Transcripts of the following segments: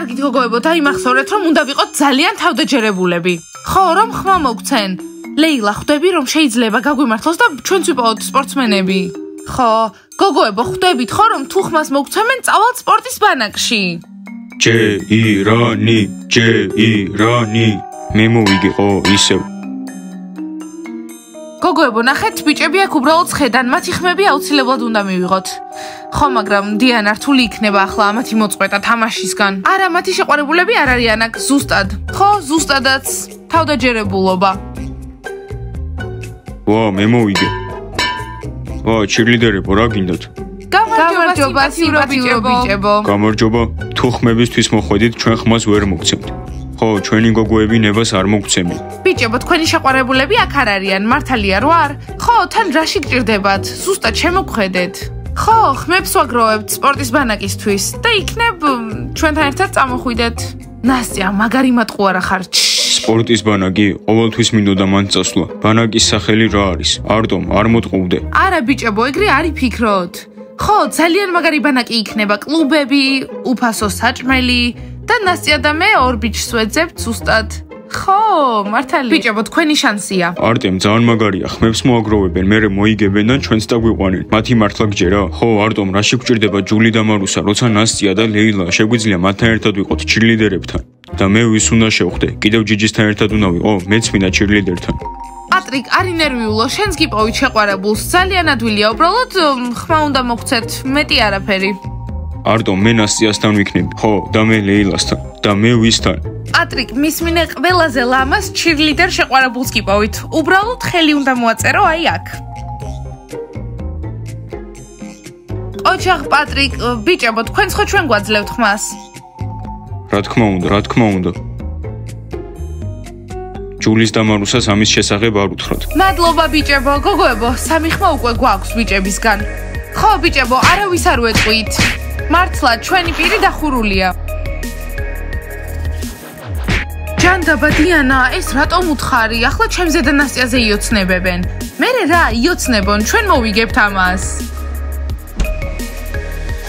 კარგით გოგოებო, დაიმახსოვრეთ, რომ უნდა ვიყოთ ძალიან თავდაჯერებულები. ხო, რომ ხმა მოგცენ. ლეილა, ხვდები, რომ შეიძლება გაგვიმართლოს და ჩვენც ვიპოვოთ სპორტსმენები. ხო, გოგოებო, ხვდებით ხო, რომ თუ ხმას მოგცემენ, წავალთ სპორტის ბანაკში. ჯეირანი, მე მოვიგე ხო ისევ. გოგოებო, ნახეთ, ბიჭები აქ უბრალოდ ხედან, მათი ხმები აუცილებლად უნდა მივიღოთ. ხო, მაგრამ დიანა რთული იქნება ახლა ამათი მოწყვეტა თამაშისგან. არა, მათი შეყვარებულები არ არიან აქ, ზუსტად. ხო, ზუსტადაც თავდაჯერებულობა. ვა, მე მოვიგე. ვა, ჩირლიდერებო, რა გინდათ? გამარჯობა, სიმპათიურო ბიჭებო. გამარჯობა, თუ ხმებისთვის მოხვედით, ჩვენ ხმას ვერ მოგცემთ. ხო, ჩვენი გოგოები ნებას არ მოგცემენ. ბიჭებო, თქვენი შეყვარებულები აქ არ არიან, მართალია რო არ? ხო, თან რაში გჭირდებათ? ზუსტად შემოგხედეთ. ხო, ხმებს ვაგროვებთ სპორტის ბანაკისთვის და იქნებ ჩვენთან ერთად წამოხვიდეთ. ნასტია, მაგარი მატყუარა ხარ. სპორტის ბანაკი, ყოველთვის მინდოდა მან წასვლა. ბანაკის სახელი რა არის? არტომ, არ მოტყუვდე. არა ბიჭებო, ეგრე არ იფიქროთ. ხო, ძალიან მაგარი ბანაკი იქნება, კლუბები, უფასო საჭმელი და ნასტია და მე ორ ბიჭს ვეძებთ ზუსტად. ხო, მართალია. ბიჭებო, თქვენი შანსია. არტემ ძალიან მაგარია, ხმებს მოაგროვებენ, მერე მოიგებენ და ჩვენც დაგვიყვანენ. მათი მართლა გჯერა? ხო, არტომ, რაში გჭირდება ჯული და მარუსა, როცა ნასტია და ლეილა შეგვიძლია მათთან ერთად ვიყოთ ჩირლიდერებთან. და მე ვის უნდა შევხვდე? კიდევ ჯიჯისთან ერთად უნდა ვიყო? მეც მინდა ჩირლიდერთან. პატრიკ, არ ინერვიულო, შენს გიპოვით შეყვარებულს. ძალიან ადვილია, უბრალოდ ხმა უნდა მოგცეთ, მეტი არაფერი. არტომ, მე ნასტიასთან ვიქნები. ხო, და მე ლეილასთან. და მე ვისთან? პატრიკ, მისმინე ყველაზე ლამას ჩირლიდერ შეყვარებულს გიპოვით. უბრალოდ ხელი უნდა მოაწერო აი აქ. ოჩახ, პატრიკ, ბიჭებო, თქვენც ხო ჩვენ გვაძლევთ ხმას? რა თქმა უნდა. ჯულის და მარუსას ამის შესახებ არ უთხრათ. მადლობა ბიჭებო, გოგოებო, სამი ხმა უკვე გვაქვს ბიჭებისგან. ხო, ბიჭებო, არავის არ ვეტყვით. მართლა, ჩვენი პირი დახურულია. ჯანდაბა დიანა, ეს რატომ უთხარი? ახლა ჩემზე და ნასტიაზე იოცნებებენ. მერე რა, იოცნებონ, ჩვენ მოვიგებთ ამას.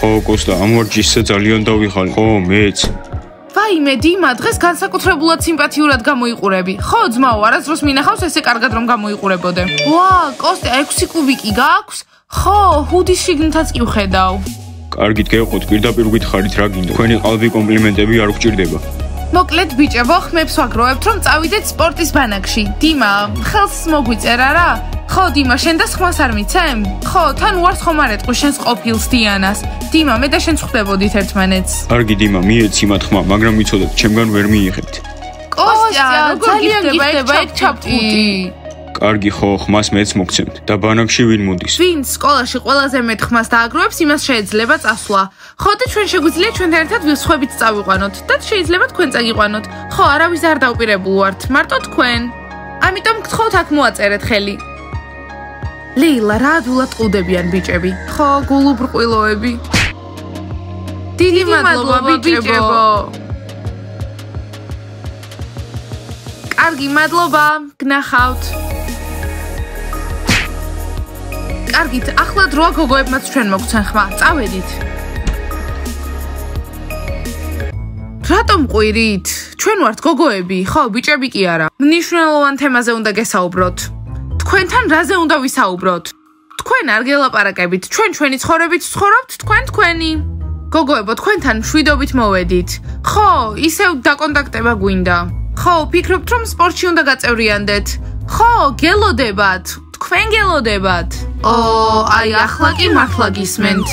ხო, კოსტა, ამ ვარჯიშზე ძალიან დავიხარე. ხო, მეც. ვაიმე, დიმა, დღეს განსაკუთრებულად სიმპათიურად გამოიყურები. ხო, ძმაო, არასდროს მინახავს ესე კარგად რომ გამოიყურებოდე. ვა, კოსტა, 6 კუბიკი გაქვს? ხო, ჰუდის შიგნითაც კი ვხედავ. კარგით გეყოთ, პირდაპირ გითხარით რა გინდა. თქვენი ყალბი კომპლიმენტები არ გჭირდება. მოკლედ ბიჭებო, ხმებს ვაგროვებთ რომ წავიდეთ სპორტის ბანაკში. დიმა, ხელს მოგვიწერა რა? ხო, დიმა, შენ და ხმას არ მიცემ? ხო, თან უარს ხომ არ ეტყვი შენს ყოფილს დიანას. დიმა, მე და შენ ვხვდებოდით ერთმანეთს. კარგი დიმა, მიეცი მათ ხმა, მაგრამ ვიცოდეთ, ჩემგან ვერ მიიღებთ. კოსტა, ძალიან გიხდება ეგ ჩაფტყუტი. კარგი ხო, ხმას მეც მოგცემთ და ბანაკში ვინ მოდის? ვინც სკოლაში ყველაზე მეტ ხმას დააგროვებს, იმას შეიძლება წასვლა. ხო, და ჩვენ შეგვიძლია ჩვენთან ერთად სხვებით წავიყვანოთ და შეიძლება თქვენ წაგიყვანოთ. ხო, არავის არ დაუპირებულ ვართ, მარტო თქვენ. ამიტომ გთხოვთ აქ მოაწერეთ ხელი. ლეილა, რა ადვილად ყუდებიან ბიჭები. ხო, გულუბრყვილოები. დიდი მადლობა ბიჭებო. კარგი, მადლობა, გნახავთ. კარგით, ახლა დროა გოგოებმაც ჩვენ მოგცენ ხმა. წავედით. რატომ ყვირით? ჩვენ ვართ გოგოები, ხო, ბიჭები კი არა. მნიშვნელოვან თემაზე უნდა გესაუბროთ. თქვენთან რაზე უნდა ვისაუბროთ? თქვენ არ გელაპარაკებით, ჩვენ ჩვენი ცხოვრებით ვცხოვრობთ, თქვენ თქვენი. გოგოებო, თქვენთან მშვიდობით მოვედით. ხო, ისევ დაკონტაქტება გვინდა. ხო, ვფიქრობთ რომ სპორტში უნდა გაწევრიანდეთ. ხო, გელოდებათ. თქვენ გელოდებათ. აი ახლა კი მართლა გისმენთ.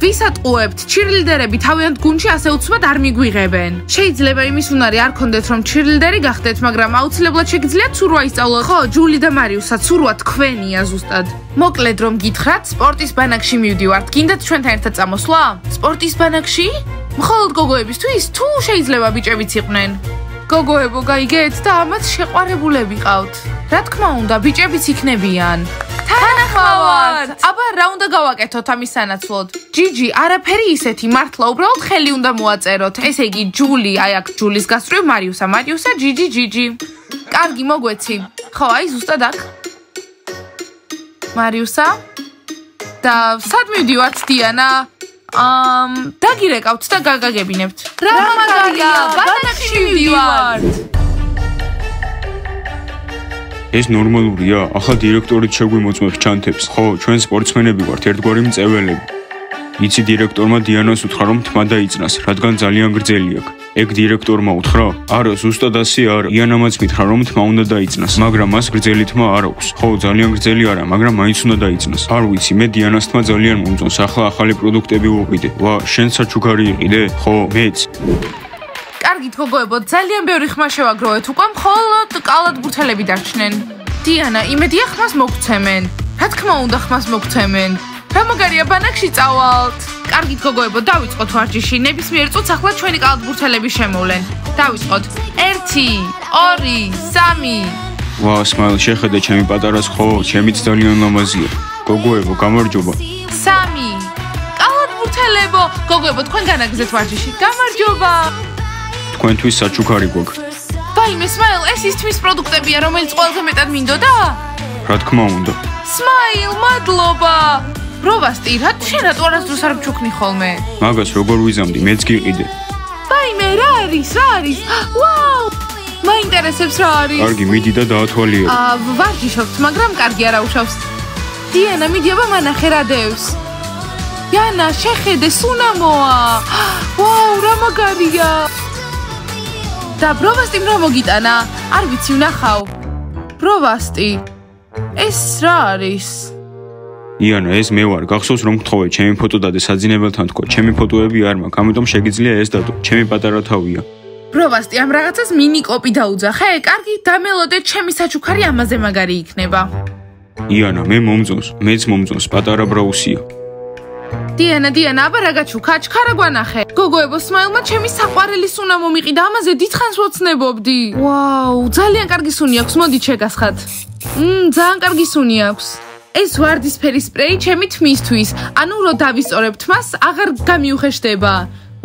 ვისატყუებთ, ჩირლიდერები თავიანთ გუნდში ასე უცბად არ მიგვიღებენ. შეიძლება იმის უნარი არ გქონდეთ რომ ჩირლიდერი გახდეთ, მაგრამ აუცილებლად შეგიძლიათ ცურვა ისწავლოთ. ხო, ჯული და მარიუსა, ცურვა თქვენია ზუსტად. მოკლედ რომ გითხრათ, სპორტის ბანაკში მივდივართ. გინდათ ჩვენთან ერთად წამოსვლა? სპორტის ბანაკში? მხოლოდ გოგოებისთვის, თუ შეიძლება ბიჭებიც იყვნენ. გოგოებო, გაიგეთ და ამათ შეყვარებულები ყავთ. რა თქმა უნდა, ბიჭებიც იქნებიან. თანახმავართ. აბა რა უნდა გავაკეთოთ ამის სანაცვლოდ? ჯიჯი, არაფერი ისეთი, მართლა უბრალოდ ხელი უნდა მოაწეროთ. ესე იგი, ჯული, აი აქ ჯულის გასწრებ, მარიუსა, ჯიჯი. კარგი, მოგვეცი. ხო, აი ზუსტად აქ. მარიუსა და სად მივდივართ დიანა? დაგირეკავთ და გაგაგებინებთ. რა მაგარია, ბანაკში მივდივართ. ეს ნორმალურია? ახლა დირექტორიც შეგვიმოწმებს ჩანთებს. ხო, ჩვენ სპორტსმენები ვართ, ერთგვარი მწეველები. იცი დირექტორმა დიანას უთხრა რომ თმა დაიწნას, რადგან ძალიან გრძელი აქვს. ეგ დირექტორმა უთხრა? არა, ზუსტად ასე არა. იანამაც მითხრა რომ თმა უნდა დაიწნას, მაგრამ მას გრძელი თმა არ აქვს. ხო, ძალიან გრძელი არა, მაგრამ მაინც უნდა დაიწნას. არ ვიცი, მე დიანას თმა ძალიან მომწონს. ახლა ახალი პროდუქტები ვუყიდე. ვა, შენ საჩუქარი იყიდე? ხო, მეც. კარგით, გოგოებო, ძალიან ბევრი ხმა შევაგროვეთ უკვე, მხოლოდ კალათბურთელები დარჩნენ. დიანა, იმედია ხმას მოგცემენ. რა თქმა უნდა, ხმას მოგცემენ. რა მაგარია, ბანაკში წავალთ. კარგით, გოგოებო, დავიწყოთ ვარჯიში. ნებისმიერ წუთს ახლა ჩვენი კალათბურთელები შემოვლენ. დავიწყოთ. 1, 2, 3. ვა, სმაილ, შეხედე ჩემი პატარას, ხო, ჩემიც ძალიან ლამაზია. გოგოებო, გამარჯობა. 3. კალათბურთელებო, გოგოებო, თქვენ განაგზეთ ვარჯიში. გამარჯობა. თქვენთვის საჩუქარი გვაქვს. ვაიმე, სმაილ, ეს ისთვის პროდუქტებია, რომელიც ყველაზე მეტად მინდოდა? რა თქმა უნდა. სმაილ, მადლობა. ბროვასტი, შენ რატო არასდროს არ მჩუქნი ხოლმე? მაგას როგორ ვიზამდი, მეც გიყიდე. ვაიმე, რა არის? ვაუ! მაინტერესებს რა არის? კარგი, მიდი და დაათვალიერე. ვარჯიშობთ, მაგრამ კარგი არა უშავს. დიანა, მიდი აბა მანახე რა დევს.იანა, შეხედე, სუნამოა. ვაუ, რა მაგარია. და ბროვასტიმ რა მოგიტანა? არ ვიცი, ვნახავ. ბროვასტი. ეს რა არის? იანა, ეს მე ვარ. გახსოვს რომ გთხოვე ჩემი ფოტო დადე საძინებელთან თქვა. ჩემი ფოტოები არ მაქვს, ამიტომ შეგიძლია ეს დადო. ჩემი პატარა თავია. ბროვასტი, ამ რაღაცას მინი კოპი დაუძახე. კარგი, დამელოდე, ჩემი საჩუქარი ამაზე მაგარი იქნება. იანა, მე მომწონს, მეც მომწონს, პატარა ბრაუსია. დიანა, აბა რა გაჩუქა, ჩქარა გვანახე. გოგოებო, სმაილმა ჩემი საყვარელი სუნა მომიყიდა, ამაზე დიდხანს ვოცნებობდი. ვაუ, ძალიან კარგი სუნი აქვს, მოდით შეგასხათ. ძალიან კარგი სუნი აქვს. ეს ვარდისფერი სპრეი ჩემი თმისთვის, ანუ რო დავისწორებთ მას, აღარ გამიუხეშდება.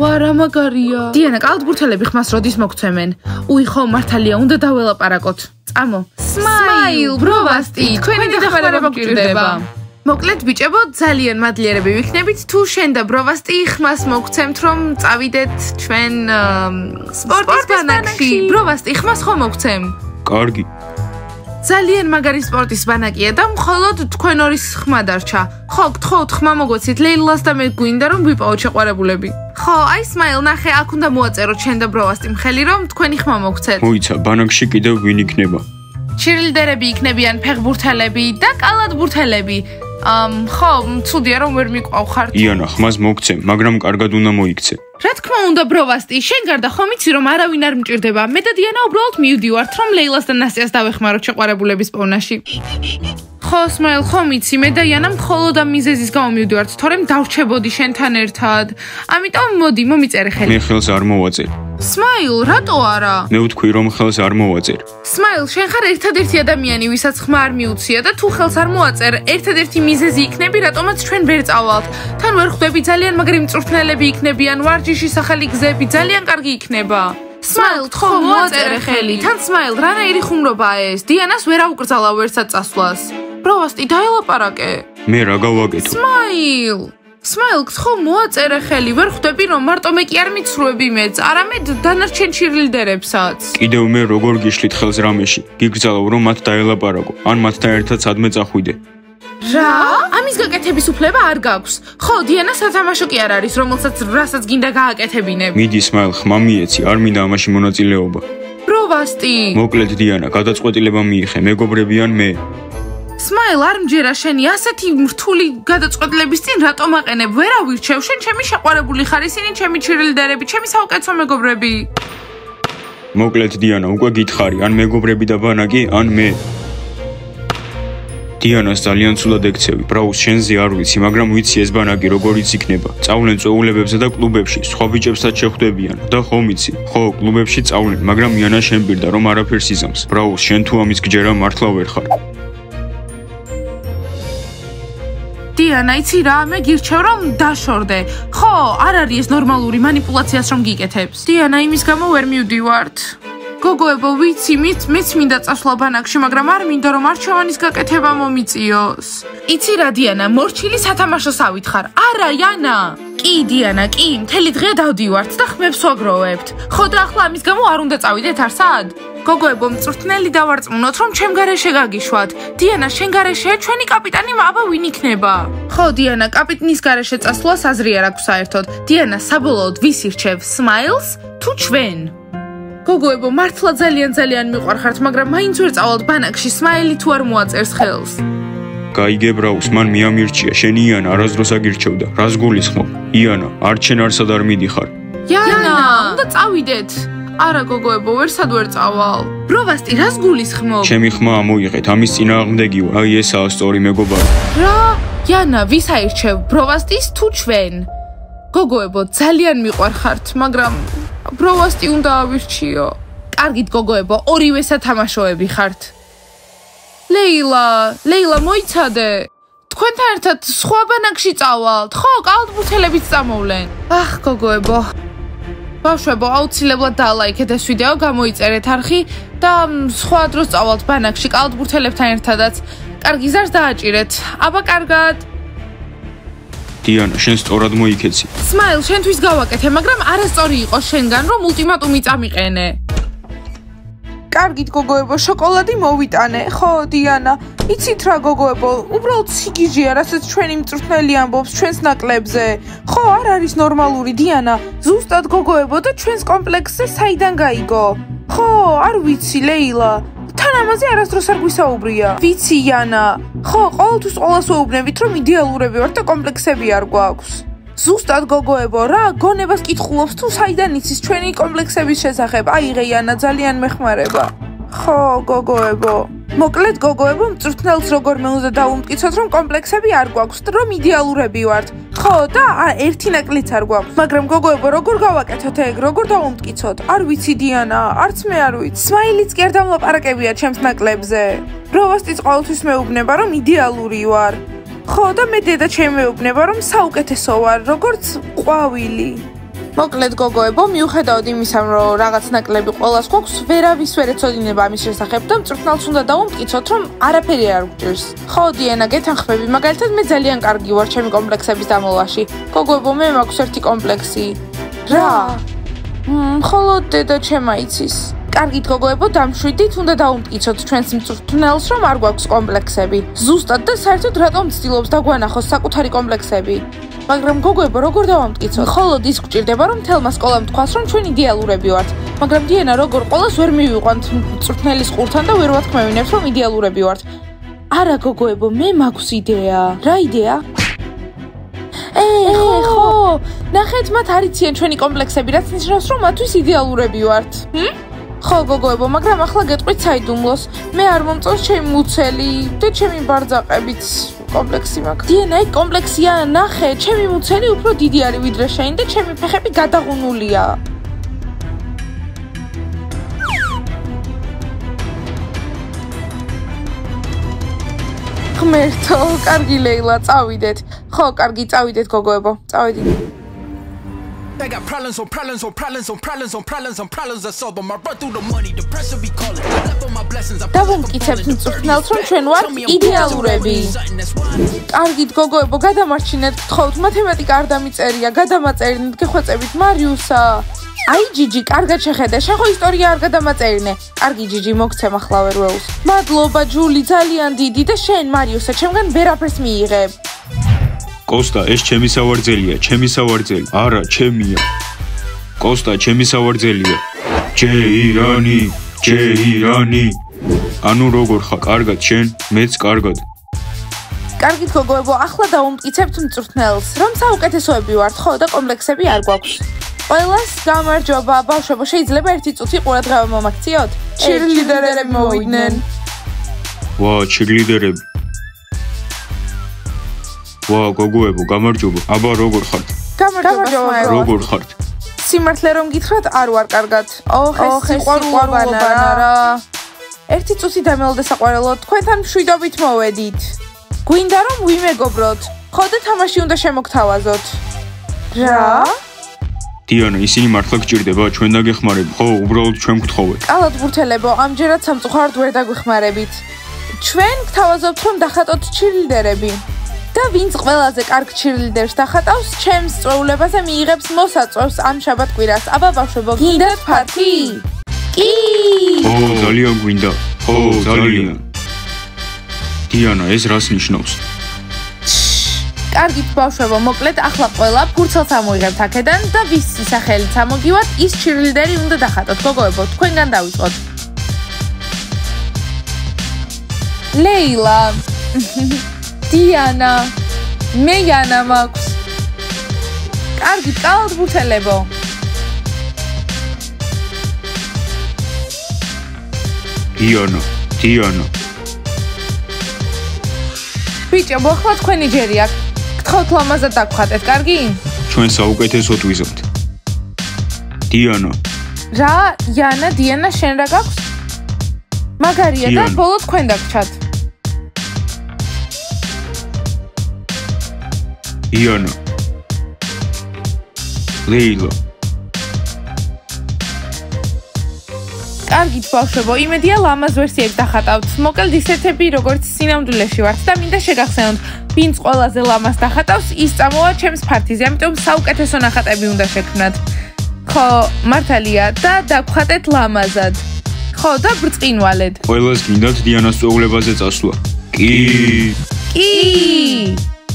ვა, რა მაგარია. დიანა, კალათბურთელები ხმას როდის მოგცემენ? უი, ხო, მართალია, უნდა დაველაპარაკოთ. წამო. სმაილ, ბროვასტი, თქვენი დახმარება გჭირდება. მოკლედ ბიჭებო, ძალიან მადლიერები ვიქნებით თუ შენ და ბროვასტი ხმას მოგცემთ რომ წავიდეთ ჩვენ სპორტის ბანაკში. ბროვასტი, ხმას ხომ მოგცემ? კარგი. ძალიან მაგარი სპორტის ბანაკია და მხოლოდ თქვენ ორის ხმა დარჩა. ხო, გთხოვთ ხმა მოგვეცით ლეილას და მე გვინდა რომ ვიპოვოთ შეყვარებულები. ხო, აი სმაილ, ნახე, აქ უნდა მოაწეროთ შენ და ბროვასტიმ ხელი რომ თქვენი ხმა მოგცეთ. მოიცა, ბანაკში კიდევ ვინ იქნება? ჩირლიდერები იქნებიან, ფეხბურთელები და კალათბურთელები. ხო, ცუდია რომ ვერ მიყვავხართ. იანა, ხმას მოგცემ, მაგრამ კარგად უნდა მოიქცე. რა თქმა უნდა, ბროვასტი, შენ გარდა ხომ იცი რომ არავინ არ მჭირდება. მე და დიანა უბრალოდ მივდივართ რომ ლეილას და ნასიას დავეხმაროთ შეყვარებულების პოვნაში. ხო, სმაილ, ხომ იცი, მე და იანა მხოლოდ ამ მიზეზის გამო მივდივართ, თორემ დავრჩებოდი შენთან ერთად. ამიტომ მოდი, მომიწერე ხელი. მე ხელს არ მოვაწერ. სმაილ, რატო არა? მე ვთქვი რომ ხელს არ მოვაწერ. სმაილ, შენ ხარ ერთადერთი ადამიანი, ვისაც ხმა არ მიუცია და თუ ხელს არ მოაწერ, ერთადერთი მიზეზი იქნები, რატომაც ჩვენ ვერ წავალთ. თან ვერ ხვდები, ძალიან მაგარი მწვრთნელები იქნებიან, ვარჯიშის ახალი გზები ძალიან კარგი იქნება. სმაილ, თხო, მოაწერე ხელი. თან სმაილ, რანაირი ხუმრობაა ეს? დიანას ვერ აუკრძალა ვერსად წასვლას. ბროვასტი, დაელაპარაკე. მე რა გავაკეთო? სმაილ, თხო, მოაწერე ხელი. ვერ ხვდები რომ მარტო მე კი არ მიცრუები მეც, არამედ დანარჩენ ჩირლიდერებსაც. კიდევ მე როგორ გიშლით ხელს რამეში? გიგრძალავ რომ მათ დაელაპარაკო, ან მათთან ერთად სადმე წახვიდე. რა? ამის გაკეთების უფლება არ გაქვს. ხო, დიანა სათამაშო კი არ არის, რასაც გინდა გააკეთებინებ. მიდი სმაილ, ხმა მიეცი, არ მინდა ამაში მონაწილეობა. ბროვასტი. მოკლედ დიანა, გადაწყვეტილება მიიღე, მეგობრები ან მე. სმაილ, არ მჯერა შენი ასეთი რთული გადაწყვეტილების წინ რატომ აყენებ? ვერა ვირჩევ, შენ ჩემი შეყვარებული ხარ, ისინი ჩემი ჩირლიდერები, ჩემი საუკეთესო მეგობრები. მოკლედ დიანა, უკვე გითხარი, ან მეგობრები და ბანაკი, ან მე. დიანას ძალიან ცუდად ექცევი. ბრაუს, შენზე არ ვიცი, მაგრამ ვიცი ეს ბანაკი როგორიც იქნება. წავლენ წვეულებებზე და კლუბებში, სხვა ბიჭებსაც შეხვდებიან. და ხომ იცი? ხო, კლუბებში წავლენ, მაგრამ იანა შემბირდა რომ არაფერს იზამს. ბრაუს, შენ თუ ამის გჯერა მართლა ვერ ხარ. დიანა, იცი რა, მე გირჩევ რომ დაშორდე. ხო, არ არის ეს ნორმალური მანიპულაციას რომ გიკეთებს. დიანა, იმის გამო ვერ მივდივართ. გოგოებო, ვიცი, მეც მინდა წასვლა ბანაკში, მაგრამ არ მინდა რომ არჩევანის გაკეთება მომიწიოს. იცი რა დიანა, მორჩილი სათამაშოს ავითხარ. არა, იანა. კი, დიანა, კი, მთელი დღე დავდივართ და ხმებს ვაგროვებთ. ხო და ახლა ამის გამო არ უნდა წავიდეთ არსად? გოგოებო, მწვრთნელი დავარწმუნოთ, რომ ჩემ გარეშე გაგიშვათ. დიანა, შენ გარეშე ჩვენი კაპიტანი აბა ვინ იქნება? ხო, დიანა, კაპიტნის გარეშე წასვლას აზრი არ აქვს საერთოდ. დიანა, საბოლოოდ ვის ირჩევ, Smiles თუ ჩვენ? გოგოებო, მართლა ძალიან მიყვარხართ, მაგრამ მაინც ვერ წავალთ ბანაკში, Smile თუ არ მოაწერს ხელს. გაიგებრაუს, მან მიამირჩია, შენი იანა არასდროს აგირჩევდა. რას გულისხმობ? იანა, არჩენ არსად არ მიდიხარ. იანა, უნდა წავიდეთ. არა გოგოებო, ვერ წავალ. ბროვასტი, რას გულისხმობ? ჩემი ხმა ამოიღეთ, ამის წინააღმდეგიო. აი ესაა სწორი მეგობარი. რა? იანა, ვის აირჩევ? ბროვასტის თუ ჩვენ? გოგოებო, ძალიან მიყვარხართ, მაგრამ ბროვასტი უნდა ავირჩიო. კარგით გოგოებო, ორივე სათამაშოები ხართ. ლეილა, მოიცადე. თქვენთან ერთად სხვა ბანაკში წავალთ. ხო, კალათბურთელებიც წამოვლენ. ახ, გოგოებო. ბავშვებო, აუცილებლად დაალაიქეთ ეს ვიდეო, გამოიწერეთ არხი და სხვა დროს წავალთ ბანაკში კალათბურთელებთან ერთადაც. კარგი, ზარს დააჭირეთ. აბა, კარგად. დიანა, შენ სწორად მოიქეცი. Smile, შენთვის გავაკეთე, მაგრამ არასწორი იყო შენგან, რომ ულტიმატუმი წამიყენე. კარგით გოგოებო, შოკოლადი მოვიტანე. ხო, დიანა, იცით რა გოგოებო, უბრალოდ სიგიჟეა, რასაც ჩვენი მწვრთნელი ამბობს ჩვენს ნაკლებზე. ხო, არ არის ნორმალური, დიანა. ზუსტად გოგოებო და ჩვენს კომპლექსზე საიდან გაიგო? ხო, არ ვიცი, ლეილა. თან ამაზე არასდროს არ გვისაუბრია. ვიცი, იანა. ხო, ყოველთვის ყოველას ვეუბნებით, რომ იდეალურები ვართ და კომპლექსები არ გვაქვს. ზუსტად გოგოებო, რა გონებას კითხულობს თუ საიდან იცის ჩვენი კომპლექსების შესახებ? აიღე იანა, ძალიან მეხმარება. ხო, გოგოებო. მოკლედ გოგოებო, მწვრთნელს როგორმე უნდა დაუმტკიცოთ, რომ კომპლექსები არ გვაქვს, რომ იდეალურები ვართ. ხო, და ერთი ნაკლიც არ გვაქვს. მაგრამ გოგოებო, როგორ გავაკეთოთ ეგ? როგორ დავუმტკიცოთ? არ ვიცი, დიანა, არც მე არ ვიცი. Smile-იც კი არ დამლაპარაკებია ჩემს ნაკლებზე. ბროვასტიც ყოველთვის მეუბნება, რომ იდეალური ვარ. ხო, და მე დედა ჩემი მეუბნება, რომ საუკეთესო ვარ, როგორც ყვავილი. მოკლედ გოგოებო, მიუხედავად იმისა, რომ რაღაც ნაკლები ყოველას გვაქვს, ვერავის ვერ ეცოდინება ამის შესახებ და მწვრთნელს უნდა დავუმტკიცოთ, რომ არაფერი არ გვჭირს. ხო, დიანა, გეთანხმები, მაგალითად მე ძალიან კარგი ვარ ჩემი კომპლექსების დამლევაში. გოგოებო, მე მაქვს ერთი კომპლექსი. რა? ხოლო დედა ჩემა იცის. კარგით გოგოებო, დამშვიდით, უნდა დავუმტკიცოთ ჩვენს მწვრთნელს, რომ არ გვაქვს კომპლექსები. ზუსტად და საერთოდ რატომ ცდილობს დაგვანახოს საკუთარი კომპლექსები? მაგრამ გოგოებო, როგორ დავამტკიცოთ? ხოლო ის გვჭირდება, რომ თელმა სკოლამ თქვას, რომ ჩვენ იდეალურები ვართ. მაგრამ დიანა, როგორ ყოველს ვერ მივიყვანთ მწვრთნელის ყურთან და ვერ ვათქმევინებთ, რომ იდეალურები ვართ. არა გოგოებო, მე მაქვს იდეა. რა იდეა? ხო, ნახეთ, მათ არ იციან ჩვენი კომპლექსები, რაც ნიშნავს, რომ მათთვის იდეალურები ვართ. ხო გოგოებო, მაგრამ ახლა გეტყვით საიდუმლოს. მე არ მომწონს ჩემი მუცელი და ჩემი ბარძაყებიც კომპლექსი მაქვს. დიანა, ეგ კომპლექსია, ნახე, ჩემი მუცელი უფრო დიდი არის ვიდრე შენი და ჩემი ფეხები გადაღუნულია. ღმერთო, კარგი ლეილა, წავიდეთ. ხო, კარგი, წავიდეთ გოგოებო, წავიდით. I got problems on problems on problems on problems on problems on problems I solve them. I run through the money, the pressure be calling. I left on my blessings. I დავუმტკიცებთ მწვრთნელს, რომ ჩვენ ვართ იდეალურები. კარგით გოგოებო, გადამარჩინეთ, გთხოვთ, მათემატიკა არ დამიწერია, გადამაწერინეთ, გეხვეწებით მარიუსა. აი ჯიჯი, კარგად შეხედე, შენ ხო ისტორია არ გადამაწერინე. კარგი ჯიჯი, მოგცემ ახლა ვერვეულს. მადლობა ჯული, ძალიან დიდი და შენ მარიუსა, ჩემგან ვერაფერს მიიღებ. კოსტა, ეს ჩემი სავარძელია, ჩემი სავარძელი. არა, ჩემია. კოსტა, ჩემი სავარძელია. ჯეირანი. ანუ როგორ ხარ? კარგად, შენ? მეც კარგად. კარგით გოგოებო, ახლა დავუმტკიცებთ მწვრთნელს, რომ საუკეთესოები ვართ, ხო და კომპლექსები არ გვაქვს. ყველას გამარჯობა, ბავშვებო, შეიძლება ერთი წუთი ყურადღება მომაქციოთ? ჩირლიდერები მოვიდნენ. ვა, ჩირლიდერები. ვა, გოგოებო, გამარჯობა. აბა, როგორ ხართ? გამარჯობა. როგორ ხართ? სიმართლე რომ გითხრათ, არ ვარ კარგად. ოხ, ეს სიყვარულობანა რა. ერთი წუთი დამელოდე საყვარელო, თქვენთან მშვიდობით მოვედით. გვინდა რომ ვიმეგობროთ. ხო და თამაში უნდა შემოგთავაზოთ. რა? დიანა, ისინი მართლა გჭირდება, ჩვენ დაგეხმარებ, ხო, უბრალოდ ჩვენ გთხოვეთ. კალათბურთელებო, ამჯერად სამწუხაროდ ვერ დაგვეხმარებით. ჩვენ გთავაზობთ, რომ დახატოთ ჩირლიდერები. და ვინც ყველაზე კარგ ჩირლიდერს დახატავს, ჩემს წვეულებაზე მიიღებს მოსაწვევს ამ შაბათ-კვირას. აბა ბავშვებო, გინდათ ფართი? კი! ო, ძალიან გვინდა. ხო, ძალიან. დიანა, ეს რას ნიშნავს? კარგით ბავშვებო, მოკლედ ახლა ყველა ფურცელს ამოიღებთ აქედან და ვის სახელით ამოგივათ, ის ჩირლიდერი უნდა დახატოთ. გოგოებო, თქვენგან დავიწყოთ. ლეილა, დიანა, მე იანა მაქვს. კარგით, კალათბურთელებო. დიანა. ბიჭებო, ახლა თქვენი ჯერი აქვს. გთხოვთ ლამაზად დაგხატეთ, კარგი? ჩვენ საუკეთესოდ ვიზამთ. დიანა. რა, იანა, დიანა, შენ რა გაქვს? მაგარია და ბოლო თქვენ დაგჩათ. დიანა. ლეილა. კარგით ბავშვებო, იმედია ლამაზ ვერსიებს დახატავთ. მოკლედ ისეთები, როგორც სინამდვილეში ვართ და მინდა შეგახსენოთ, ვინც ყველაზე ლამაზ დახატავს, ის წამოვა ჩემს ფართიზე, ამიტომ საუკეთესო ნახატები უნდა შექმნათ. ხო, მართალია და დაგხატეთ ლამაზად. ხო, და ბრწყინვალედ. ყველას გინდათ დიანას წვეულებაზე წასვლა. კი.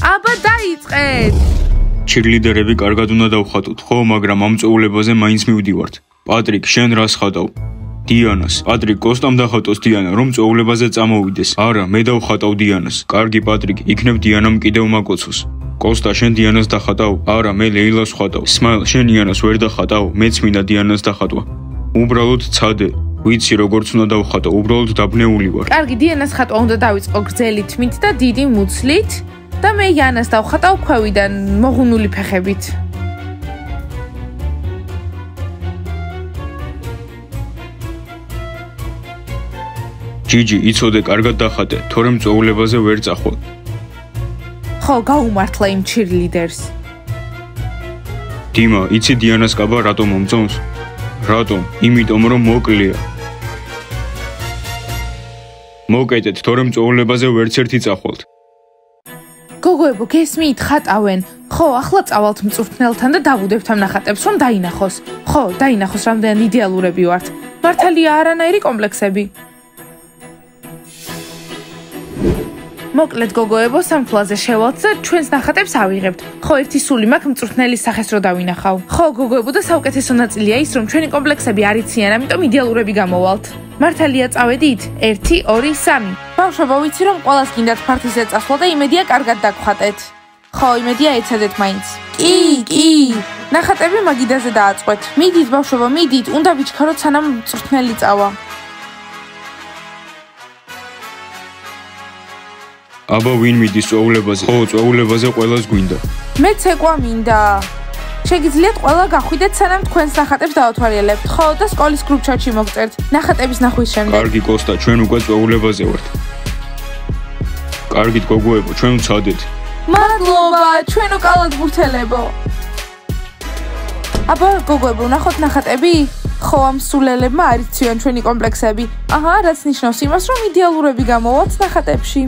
აბა დაიწყეთ. ჩირლიდერები კარგად უნდა დავხატოთ, ხო, მაგრამ ამ წვეულებაზე მაინც მივდივართ. პატრიკ, შენ რას ხატავ? დიანას. პატრიკ, კოსტამ დახატოს დიანა, რომ წვეულებაზე წამოვიდეს. არა, მე დავხატავ დიანას. კარგი პატრიკ, იქნებ დიანამ კიდევ მაკოცოს. კოსტა, შენ დიანას დახატავ? არა, მე ლეილას ვხატავ. სმაილ, შენ იანას ვერ დახატავ? მეც მინდა დიანას დახატვა. უბრალოდ ცადე. ვიცი როგორც უნდა დავხატო, უბრალოდ დაბნეული ვარ. კარგი, დიანას ხატვა უნდა დავიწყო გრძელი თმით და დიდი მუცლით და მე იანას დავხატავ ქვევიდან მოღუნული ფეხებით. ჯიჯი, იცოდე, კარგად დახატე, თორემ წვეულებაზე ვერ წახვალ. ხო, გაუმართლა იმ ჩირლიდერს. დიმა, იცი დიანას კაბა რატომ მომწონს? რატომ? იმიტომ რომ მოკლეა. მოკეთეთ, თორემ წვეულებაზე ვერც ერთი წახვალთ. გოგოებო, გესმით, ხატავენ. ხო, ახლა წავალთ მწვრთნელთან და დავუდებთ ამ ნახატებს, რომ დაინახოს. ხო, დაინახოს, რამდენ იდეალურები ვართ. მართალია არანაირი კომპლექსები. მოკლედ გოგოებო, სამთვალზე შევალთ და ჩვენს ნახატებს ავიღებთ. ხო, ერთი სული მაქვს მწვრთნელის სახეს რო დავინახავ. ხო, გოგოებო, და საუკეთესო ნაწილია ის, რომ ჩვენი კომპლექსები არ იციან, ამიტომ იდეალურები გამოვალთ. მართალია წავედით? 1, 2, 3. ბავშვებო, ვიცი რომ ყველას გინდათ ფართიზე წასვლა და იმედია კარგად დაგხატეთ. ხო, იმედია ეცადეთ მაინც. კი. ნახატები მაგიდაზე დააწყვეთ. მიდით ბავშვებო, მიდით, უნდა ვიჩქაროთ სანამ მწვრთნელი წავა. აბა ვინ მიდის წვეულებაზე? ხო, წვეულებაზე ყველას გვინდა. მეც ეკვა მინდა. შეგიძლიათ ყველა გახვიდეთ სანამ თქვენს ნახატებს დავათვალიერებთ. ხო, და სკოლის გრუპ-ჩატში მოგწერთ. ნახატების ნახვის შემდეგ. კარგი კოსტა, ჩვენ უკვე წვეულებაზე ვართ. კარგით გოგოებო, ჩვენ ვცადეთ. მადლობა, ჩვენო კალათბურთელებო. აბა გოგოებო, ნახოთ ნახატები? ხო, ამ სულელებმა არ იციან ჩვენი კომპლექსები. აჰა, რაც ნიშნავს იმას, რომ იდეალურები გამოვალთ ნახატებში.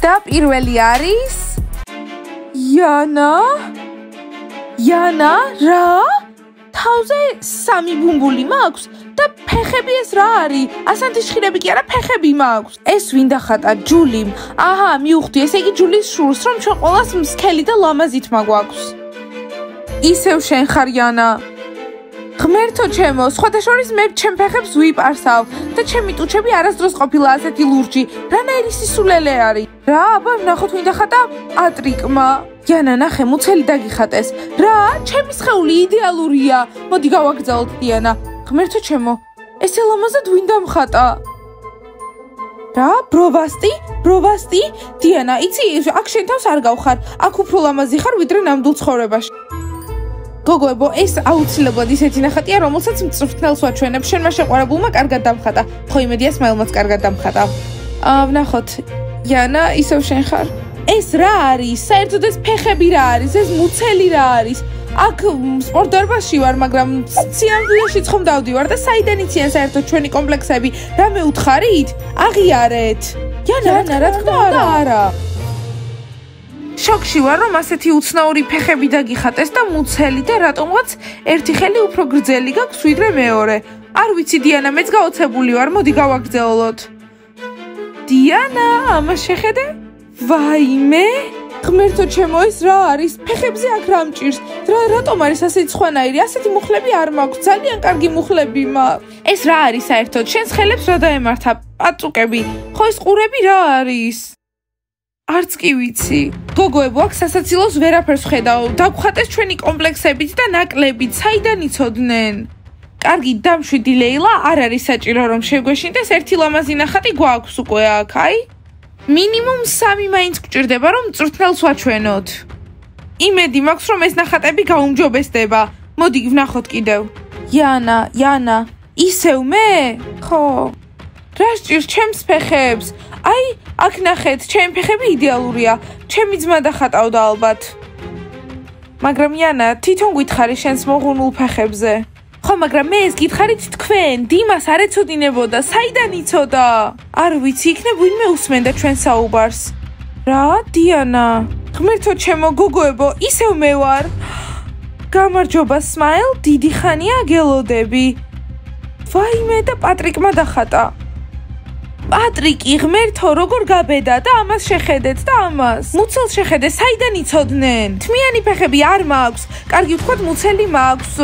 და პირველი არის იანა, რა? თავზე 3 ბუმბული მაქვს და ფეხები ეს რა არის? ასანთის შხირები კი არა, ფეხები მაქვს. ეს ვინ დახატა? ჯულიმ. აჰა, მივხვდი, ესე იგი ჯულის შურს, რომ ჩვენ ყველას მსქელი და ლამაზი თმა გვაქვს. ისევ შენ ხარ იანა. ღმერთო ჩემო, სხვათა შორის მე ჩემ ფეხებს ვიპარსავ და ჩემი ტუჩები არასდროს ყოფილა ასეთი ლურჯი. რანაირი სისულელე არის? რა, აბა ნახოთ ვინ დახატა? პატრიკმა. იანა, ნახე, მუცელი დაგიხატეს. რა, ჩემი სხეული იდეალურია. მოდი გავაგზავნოთ დიანა. ღმერთო ჩემო, ესე ლამაზად ვინ დამხატა? რა, ბროვასტი? დიანა, იცი, აქ შენ თავს არ გავხარ. აქ უფრო ლამაზი ხარ ვიდრე ნამდვილ ცხოვრებაში. გოგოებო, ეს აუცილებლად ისეთი ნახატია, რომელსაც მწვრთნელს ვაჩვენებ. შენმა შეყვარებულმა კარგად დამხატა. ხო, იმედია სმაილმაც კარგად დამხატა. ვნახოთ. იანა, ისევ შენ ხარ? ეს რა არის? საერთოდ ეს ფეხები რა არის? ეს მუცელი რა არის? აქ სპორტ დარბაზში ვარ, მაგრამ სიამბლეშიც ხომ დავდივარ და საიდან იციან საერთოდ ჩვენი კომპლექსები? რა მეუთხარით? აღიარეთ. Яна, რა თქმა უნდა, არა. შოქში ვარ, რომ ასეთი უცნაური ფეხები დაგიხატეს და მუცელი და რატომღაც ერთი ხელი უფრო გრძელი გაქვს ვიდრე მეორე. არ ვიცი დიანა, მეც გაოცებული ვარ, მოდი გავაგრძელოთ. დიანა, ამას შეხედე? ვაიმე? ღმერთო ჩემო, ეს რა არის? ფეხებზე აქ რა მჭირს? რატომ არის ასეთი სხვანაირი? ასეთი მუხლები არ მაქვს, ძალიან კარგი მუხლები მაქვს. ეს რა არის საერთოდ? შენს ხელებს რა დაემართა? პაწუკები. ხო ეს ყურები რა არის? არც კი ვიცი. გოგოებო, აქ სასაცილოს ვერაფერს ხედავ. დაგხატეს ჩვენი კომპლექსებით და ნაკლებით. საიდან იცოდნენ? კარგი, დამშვიდი ლეილა, არ არის საჭირო რომ შეგვეშინდეს, ერთი ლამაზი ნახატი გვაქვს უკვე აქ, აი? მინიმუმ 3 მაინც გვჭირდება რომ მწვრთნელს ვაჩვენოთ. იმედი მაქვს რომ ეს ნახატები გაუმჯობესდება. მოდი ვნახოთ კიდევ. Яна, ისევ მე? ხო. რა სჭირს ჩემს ფეხებს? აი, აქ ნახეთ, ჩემი ფეხები იდეალურია. ჩემი ძმა დახატავდა ალბათ. მაგრამ Яна, თვითონ გითხარი შენს მოღუნულ ფეხებზე. ხო, მაგრამ მე ეს გითხარით თქვენ, დიმას არ ეცოდინებოდა, საიდან იცოდა? არ ვიცი, იქნებ ვინმე უსმენდა ჩვენ საუბარს. რა, დიანა? ღმერთო ჩემო, გოგოებო, ისევ მე ვარ. გამარჯობა, სმაილ, დიდი ხანია გელოდები. ვაიმე და პატრიკმა დახატა. პატრიკი, ღმერთო, როგორ გაბედა და ამას შეხედეთ და ამას. მუცელს შეხედე, საიდან იცოდნენ? თმიანი ფეხები არ მაქვს. კარგი ვთქვათ, მუცელი მაქვს.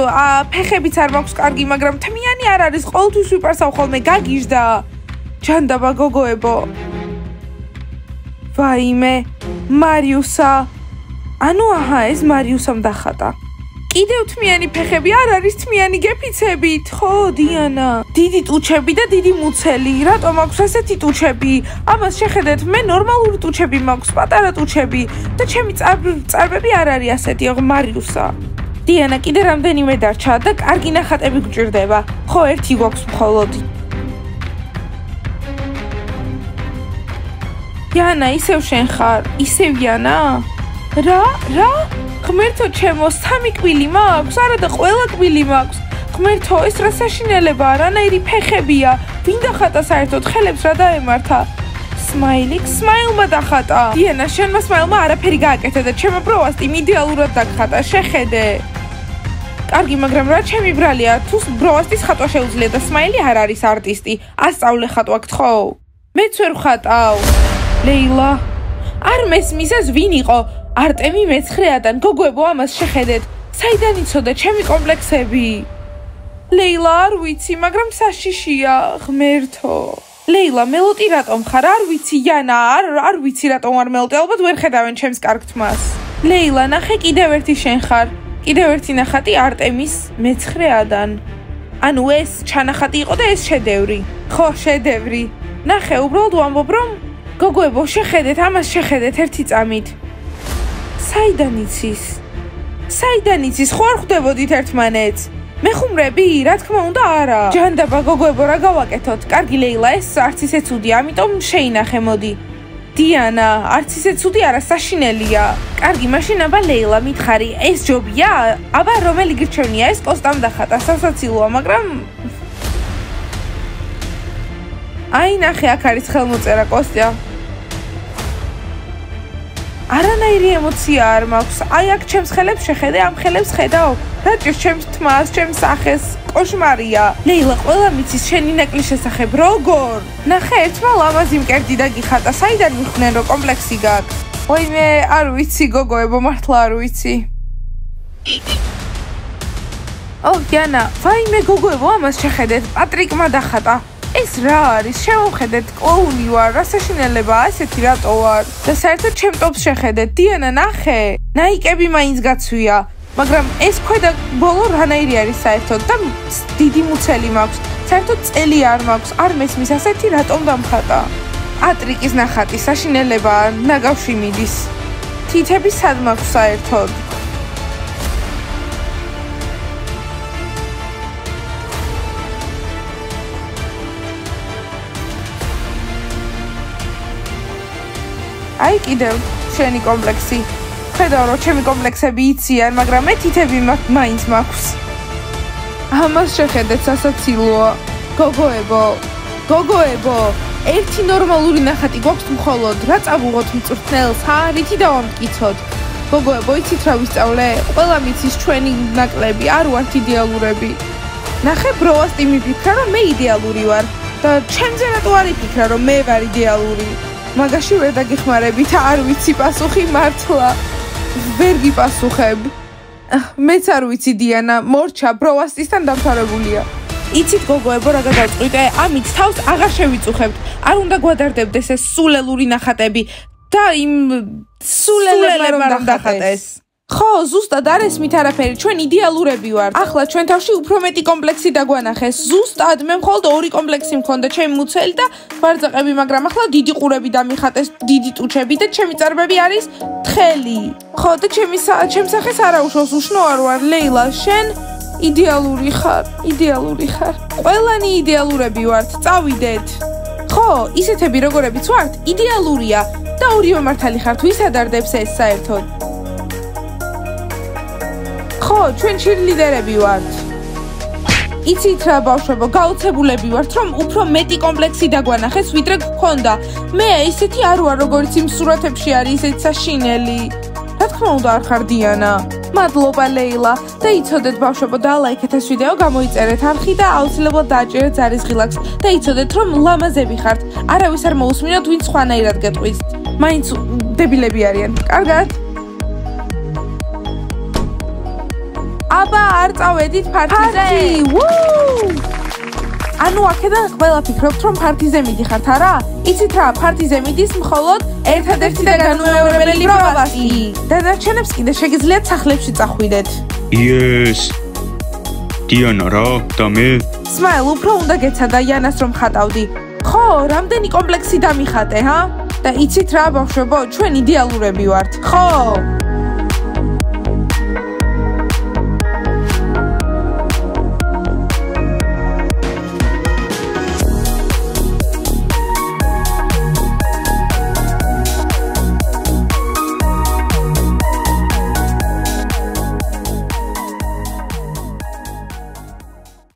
ფეხებიც არ მაქვს კარგი, მაგრამ თმიანი არ არის. ყოველთვის ვიპარსავ ხოლმე, გაგიჟდა. ჯანდაბა გოგოებო. ვაიმე, მარიუსა. ანუ აჰა, ეს მარიუსამ დახატა. კიდევ თმიანი ფეხები არ არის თმიანი გეფიცებით, ხო, დიანა? დიდი ტუჩები და დიდი მუცელი. რატომ აქვს ასეთი ტუჩები? ამას შეხედეთ, მე ნორმალური ტუჩები მაქვს, პატარა ტუჩები და ჩემი წარბები არ არის ასეთი, მარიუსა. დიანა, კიდე რამდენიმე დარჩა და კარგი ნახატები გვჭირდება. ხო, ერთი გვაქვს მხოლოდ. Яна, ისევ შენ ხარ? ისევ Яна? რა? ღმერთო ჩემო, 3 კვილი მაქვს, არა და ყველა კვილი მაქვს. ღმერთო, ეს რა საშინელებაა, რანაირი ფეხებია. ვინ დახატა საერთოდ ხელებს რა დაემართა? სმაილმა დახატა. დიანა, შენმა სმაილმა არაფერი გააკეთა და ჩემო ბროვასტიმ იდეალურად დაგხატა, შეხედე. კარგი, მაგრამ რა ჩემი ბრალია, თუ ბროვასტის ხატვა შეუძლია და სმაილი არ არის არტისტი. ასწავლე ხატვა გთხოვ. მეც ვერ ვხატავ. ლეილა, არ მესმის ეს ვინ იყო? არტემი მეცხრეადან, გოგოებო, ამას შეხედეთ. საიდან იცოდა ჩემი კომპლექსები? ლეილა, არ ვიცი, მაგრამ საშიშია, ღმერთო. ლეილა, მელოტი რატომ ხარ? არ ვიცი, Яна, არ ვიცი რატომ არ მელოტი, ალბათ ვერ ხედავენ ჩემს კარგ თმას. ლეილა, ნახე, კიდევ ერთი შენ ხარ. კიდევ ერთი ნახატი არტემის მეცხრეადან. ანუ ეს ჩანახატი იყო და ეს შედევრი. ხო, შედევრი. ნახე, უბრალოდ ვამბობ, რომ გოგოებო, შეხედეთ, ამას შეხედეთ ერთი წამით. საიდან იცის? ხო არ ხვდებოდით ერთმანეთს? მეხუმრები? რა თქმა უნდა, არა. ჯანდაბა გოგოებო, რა გავაკეთოთ? კარგი ლეილა, ეს არც ისე ცუდი, ამიტომ შეინახე, მოდი. დიანა, არც ისე ცუდი არა, საშინელია. კარგი, მაშინ აბა ლეილა, მითხარი, ეს ჯობია? აბა რომელი გირჩევნია? ეს კოსტამ დახატა, სასაცილოა, მაგრამ აი ნახე, აქ არის ხელმოწერა კოსტია. არანაირი ემოცია არ მაქვს. აი აქ ჩემს ხელებს შეხედე, ამ ხელებს ხედავ. რა ჭირს ჩემს თმას, ჩემს სახეს? კოშმარია. ლეილა, ყველა მიცის შენი ნაკლის შესახებ, როგორ? ნახე, ერთმა ლამაზი მკერდი დაგიხატა. საიდან მიხვდნენ რომ კომპლექსი გაქვს? ვაიმე, არ ვიცი გოგოებო, მართლა არ ვიცი. Яна, ვაიმე გოგოებო, ამას შეხედეთ, პატრიკმა დახატა. ეს რა არის? შევხედეთ, კლოუნი ვარ, რა საშინელებაა, ესეთი რატო ვარ? და საერთოდ ჩემ ტოპს შეხედეთ, დიანა, ნახე. ნაიკები მაინც გაცვია, მაგრამ ეს ქვედა ბოლო რანაირი არის საერთოდ და დიდი მუცელი მაქვს. საერთოდ წელი არ მაქვს, არ მესმის ასეთი რატომ დამხატა? პატრიკის ნახატი საშინელებაა, ნაგავში მიდის. თითები სად მაქვს საერთოდ? აი კიდევ შენი კომპლექსი. ხედავ რომ ჩემი კომპლექსები იციან, მაგრამ მე თითები მაინც მაქვს. ამას შეხედეთ სასაცილოა. გოგოებო, ერთი ნორმალური ნახატი გვაქვს მხოლოდ, რა წავუღოთ მწვრთნელს, რითი დავამტკიცოთ. გოგოებო, იცით რა ვისწავლე? ყველა მიცის ჩვენი ნაკლები არ ვართ იდეალურები. ნახე ბროვას ტიმი ფიქრა რომ მე იდეალური ვარ და ჩემზე რატო არ იფიქრა რომ მე ვარ იდეალური? მაგაში ვერ დაგიხმარებით, არ ვიცი პასუხი მართლა. ვერ გიპასუხებ. მეც არ ვიცი დიანა, მორჩა ბროვასტისთან დამთავრებულია. იცით გოგოებო რა გადავწყვიტე? ამით თავს აღარ შევიწუხებთ. არ უნდა გვადარდებდეს ეს სულელური ნახატები და იმ სულელებმა რომ დახატეს. ხო, ზუსტად არ ესმით არაფერი, ჩვენ იდეალურები ვართ. ახლა ჩვენ თავში უფრო მეტი კომპლექსი დაგვანახეს. ზუსტად მე მხოლოდ 2 კომპლექსი მქონდა, ჩემი მუცელი და ბარძაყები, მაგრამ ახლა დიდი ყურები დამიხატეს, დიდი ტუჩები და ჩემი წარბები არის თხელი. ხო, და ჩემს სახეს არა უშავს, უშნო არ ვარ, ლეილა, შენ იდეალური ხარ. ყველანი იდეალურები ვართ, წავიდეთ. ხო, ისეთები როგორებიც ვართ, იდეალურია და ორივე მართალი ხართ, ვის ადარდებს ეს საერთოდ? ხო, ჩვენ ჩირლიდერები ვართ. იცით რა ბავშვებო, გაოცებულები ვართ, რომ უფრო მეტი კომპლექსი დაგვანახეს, ვიდრე გქონდა. მე ისეთი არ ვარ, როგორც იმ სურათებში არის, ისეთი საშინელი. რა თქმა უნდა არ ხარ დიანა. მადლობა ლეილა და იცოდეთ ბავშვებო, დალაიქეთ ეს ვიდეო, გამოიწერეთ არხი და აუცილებლად დააჭერეთ ზარის ღილაკს და იცოდეთ რომ ლამაზები ხართ. არავის არ მოусმინოთ, ვინც სხვანაირად გეტყვით. მაინც დებილები არიან. კარგად. აბა არ წავედით ფარტიზე? ანუ აქედან ყველა ფიქრობთ რომ ფარტიზე მიდიხართ, არა? იცით რა, ფარტიზე მიდის მხოლოდ ერთადერთი და განუმეორებელი ბროვასტი. დანარჩენებს კიდე შეგიძლიათ სახლებში წახვიდეთ. Yes. დიანა რა და მე? სმაილ, უფრო უნდა გეცადა იანას რომ ხატავდი. ხო, რამდენი კომპლექსი დამიხატე, და იცით რა ბავშვებო, ჩვენ იდეალურები ვართ. ხო.